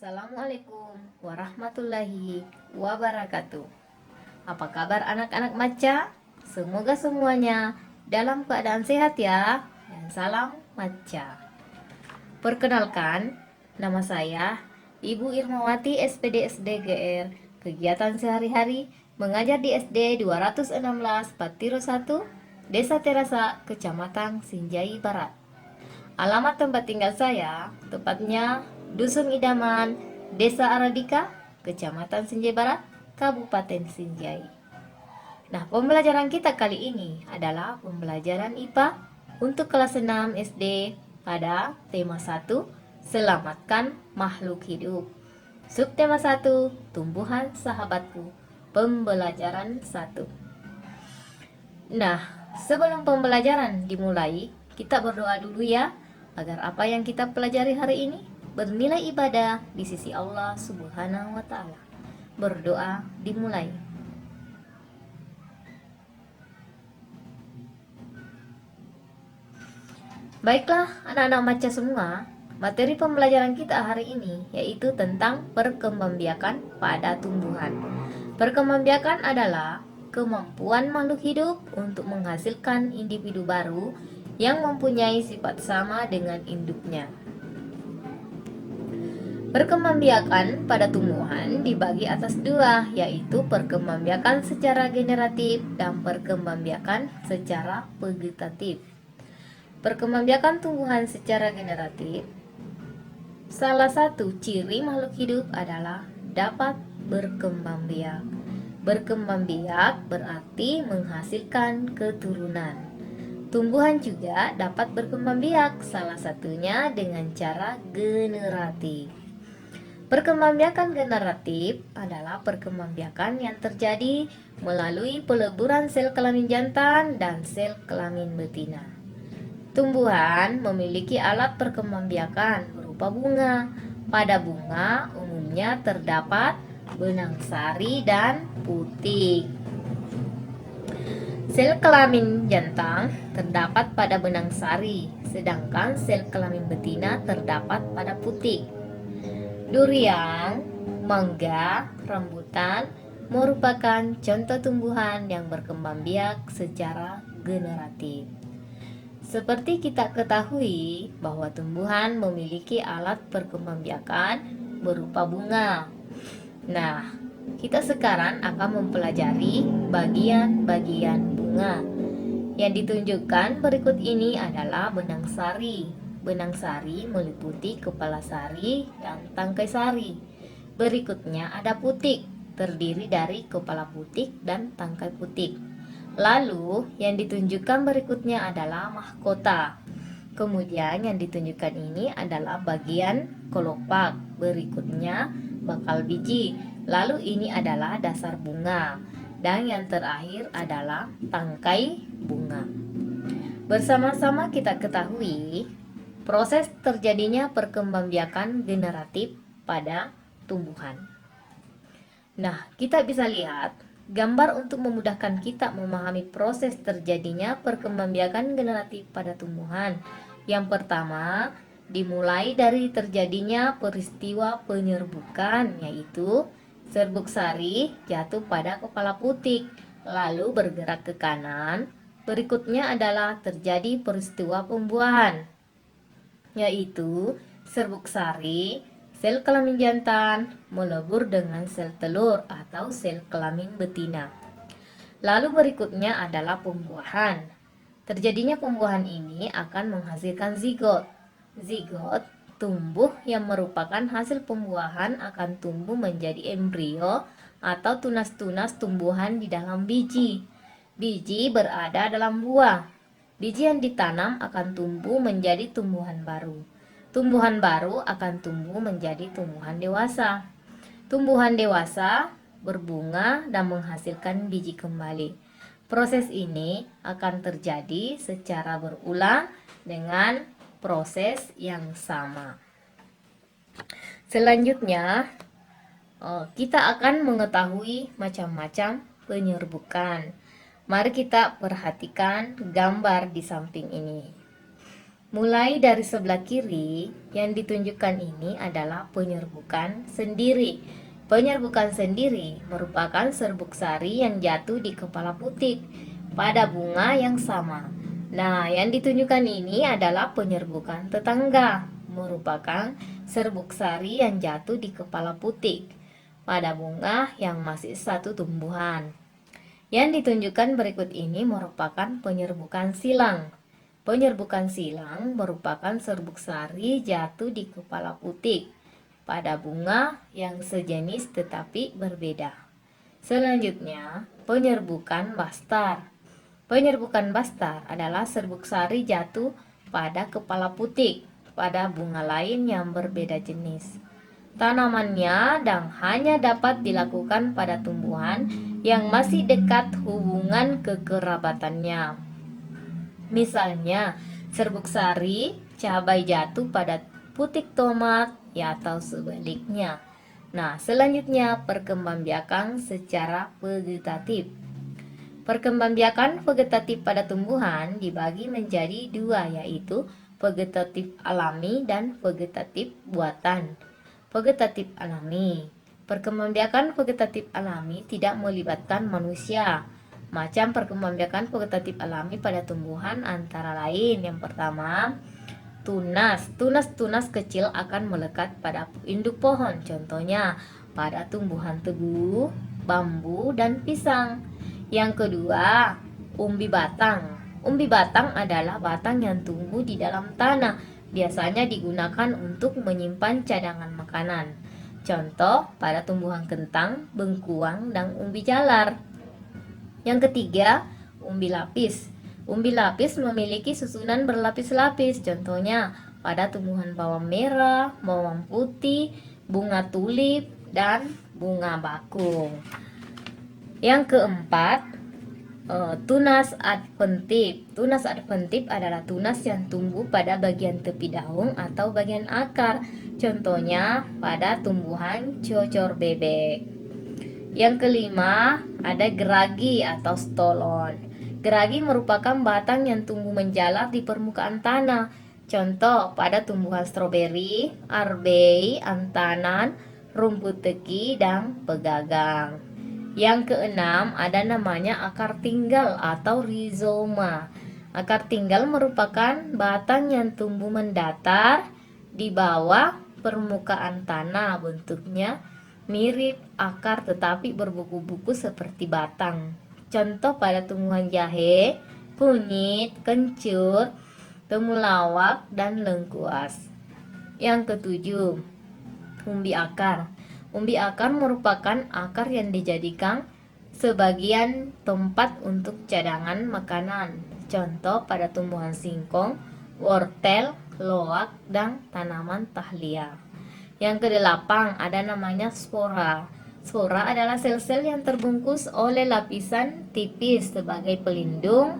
Assalamualaikum warahmatullahi wabarakatuh. Apa kabar anak-anak Maca? Semoga semuanya dalam keadaan sehat ya. Dan salam Maca. Perkenalkan, nama saya Ibu Irmawati SPD SDGR. Kegiatan sehari-hari mengajar di SD 216 Patiro 1, Desa Terasa, Kecamatan Sinjai Barat. Alamat tempat tinggal saya, tepatnya Dusun Idaman, Desa Aradika, Kecamatan Sinjai Barat, Kabupaten Sinjai. Nah, pembelajaran kita kali ini adalah pembelajaran IPA untuk kelas 6 SD pada tema 1, Selamatkan Makhluk Hidup. Subtema 1, Tumbuhan Sahabatku. Pembelajaran 1. Nah, sebelum pembelajaran dimulai, kita berdoa dulu ya, agar apa yang kita pelajari hari ini bernilai ibadah di sisi Allah Subhanahu wa Ta'ala. Berdoa dimulai. Baiklah, anak-anak Maca semua, materi pembelajaran kita hari ini yaitu tentang perkembangbiakan pada tumbuhan. Perkembangbiakan adalah kemampuan makhluk hidup untuk menghasilkan individu baru yang mempunyai sifat sama dengan induknya. Perkembangbiakan pada tumbuhan dibagi atas dua, yaitu perkembangbiakan secara generatif dan perkembangbiakan secara vegetatif. Perkembangbiakan tumbuhan secara generatif, salah satu ciri makhluk hidup adalah dapat berkembang biak. Berkembang biak berarti menghasilkan keturunan. Tumbuhan juga dapat berkembang biak, salah satunya dengan cara generatif. Perkembangbiakan generatif adalah perkembangbiakan yang terjadi melalui peleburan sel kelamin jantan dan sel kelamin betina. Tumbuhan memiliki alat perkembangbiakan berupa bunga. Pada bunga umumnya terdapat benang sari dan putik. Sel kelamin jantan terdapat pada benang sari, sedangkan sel kelamin betina terdapat pada putik. Durian, mangga, rambutan merupakan contoh tumbuhan yang berkembang biak secara generatif. Seperti kita ketahui bahwa tumbuhan memiliki alat perkembangbiakan berupa bunga. Nah, kita sekarang akan mempelajari bagian-bagian bunga. Yang ditunjukkan berikut ini adalah benang sari. Benang sari meliputi kepala sari dan tangkai sari. Berikutnya ada putik, terdiri dari kepala putik dan tangkai putik. Lalu yang ditunjukkan berikutnya adalah mahkota. Kemudian yang ditunjukkan ini adalah bagian kelopak. Berikutnya bakal biji. Lalu ini adalah dasar bunga. Dan yang terakhir adalah tangkai bunga. Bersama-sama kita ketahui proses terjadinya perkembangbiakan generatif pada tumbuhan. Nah, kita bisa lihat gambar untuk memudahkan kita memahami proses terjadinya perkembangbiakan generatif pada tumbuhan. Yang pertama, dimulai dari terjadinya peristiwa penyerbukan, yaitu serbuk sari jatuh pada kepala putik, lalu bergerak ke kanan. Berikutnya adalah terjadi peristiwa pembuahan, yaitu serbuk sari, sel kelamin jantan melebur dengan sel telur atau sel kelamin betina. Lalu berikutnya adalah pembuahan. Terjadinya pembuahan ini akan menghasilkan zigot. Zigot tumbuh yang merupakan hasil pembuahan akan tumbuh menjadi embrio atau tunas-tunas tumbuhan di dalam biji. Biji berada dalam buah. Biji yang ditanam akan tumbuh menjadi tumbuhan baru. Tumbuhan baru akan tumbuh menjadi tumbuhan dewasa. Tumbuhan dewasa berbunga dan menghasilkan biji kembali. Proses ini akan terjadi secara berulang dengan proses yang sama. Selanjutnya, kita akan mengetahui macam-macam penyerbukan. Mari kita perhatikan gambar di samping ini. Mulai dari sebelah kiri, yang ditunjukkan ini adalah penyerbukan sendiri. Penyerbukan sendiri merupakan serbuk sari yang jatuh di kepala putik pada bunga yang sama. Nah, yang ditunjukkan ini adalah penyerbukan tetangga, merupakan serbuk sari yang jatuh di kepala putik pada bunga yang masih satu tumbuhan. Yang ditunjukkan berikut ini merupakan penyerbukan silang. Penyerbukan silang merupakan serbuk sari jatuh di kepala putik pada bunga yang sejenis tetapi berbeda. Selanjutnya, penyerbukan bastar. Penyerbukan bastar adalah serbuk sari jatuh pada kepala putik pada bunga lain yang berbeda jenis. Tanamannya dan hanya dapat dilakukan pada tumbuhan yang masih dekat hubungan kekerabatannya. Misalnya, serbuk sari, cabai jatuh pada putik tomat, ya atau sebaliknya. Nah, selanjutnya perkembangbiakan secara vegetatif. Perkembangbiakan vegetatif pada tumbuhan dibagi menjadi dua, yaitu vegetatif alami dan vegetatif buatan. Vegetatif alami. Perkembangbiakan vegetatif alami tidak melibatkan manusia. Macam perkembangbiakan vegetatif alami pada tumbuhan antara lain. Yang pertama, tunas. Tunas kecil akan melekat pada induk pohon. Contohnya pada tumbuhan tebu, bambu, dan pisang. Yang kedua, umbi batang. Umbi batang adalah batang yang tumbuh di dalam tanah. Biasanya digunakan untuk menyimpan cadangan makanan. Contoh pada tumbuhan kentang, bengkuang, dan umbi jalar. Yang ketiga, umbi lapis. Umbi lapis memiliki susunan berlapis-lapis. Contohnya pada tumbuhan bawang merah, bawang putih, bunga tulip, dan bunga bakung. Yang keempat, tunas adventif. Tunas adventif adalah tunas yang tumbuh pada bagian tepi daun atau bagian akar. Contohnya pada tumbuhan cocor bebek. Yang kelima, ada geragi atau stolon. Geragi merupakan batang yang tumbuh menjalar di permukaan tanah. Contoh pada tumbuhan stroberi, arbei, antanan, rumput teki, dan pegagang. Yang keenam, ada namanya akar tinggal atau rizoma. Akar tinggal merupakan batang yang tumbuh mendatar di bawah permukaan tanah. Bentuknya mirip akar tetapi berbuku-buku seperti batang. Contoh pada tumbuhan jahe, kunyit, kencur, temulawak, dan lengkuas. Yang ketujuh, umbi akar. Umbi akar merupakan akar yang dijadikan sebagian tempat untuk cadangan makanan. Contoh pada tumbuhan singkong, wortel, loak, dan tanaman tahlia. Yang kedelapan, ada namanya spora. Spora adalah sel-sel yang terbungkus oleh lapisan tipis sebagai pelindung.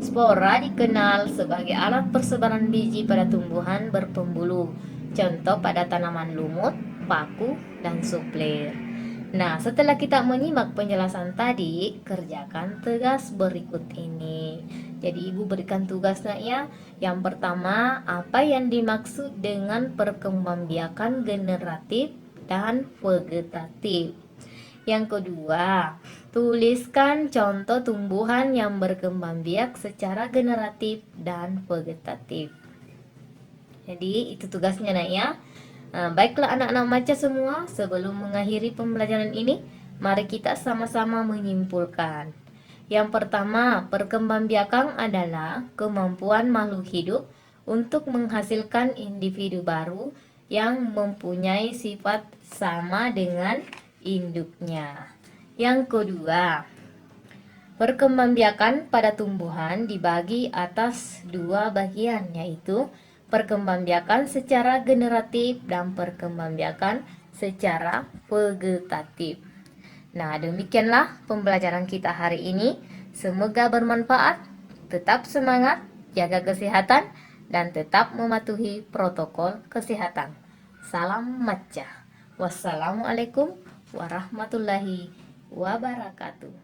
Spora dikenal sebagai alat persebaran biji pada tumbuhan berpembuluh. Contoh pada tanaman lumut, paku, dan suplir. Nah, setelah kita menyimak penjelasan tadi, kerjakan tugas berikut ini. Jadi ibu berikan tugasnya ya. Yang pertama, apa yang dimaksud dengan perkembangbiakan generatif dan vegetatif? Yang kedua, tuliskan contoh tumbuhan yang berkembangbiak secara generatif dan vegetatif. Jadi itu tugasnya nak ya. Baiklah anak-anak maca semua, sebelum mengakhiri pembelajaran ini, mari kita sama-sama menyimpulkan. Yang pertama, perkembangbiakan adalah kemampuan makhluk hidup untuk menghasilkan individu baru yang mempunyai sifat sama dengan induknya. Yang kedua, perkembangbiakan pada tumbuhan dibagi atas dua bagian, yaitu perkembangbiakan secara generatif dan perkembangbiakan secara vegetatif. Nah, demikianlah pembelajaran kita hari ini. Semoga bermanfaat. Tetap semangat, jaga kesehatan, dan tetap mematuhi protokol kesehatan. Salam maca. Wassalamualaikum warahmatullahi wabarakatuh.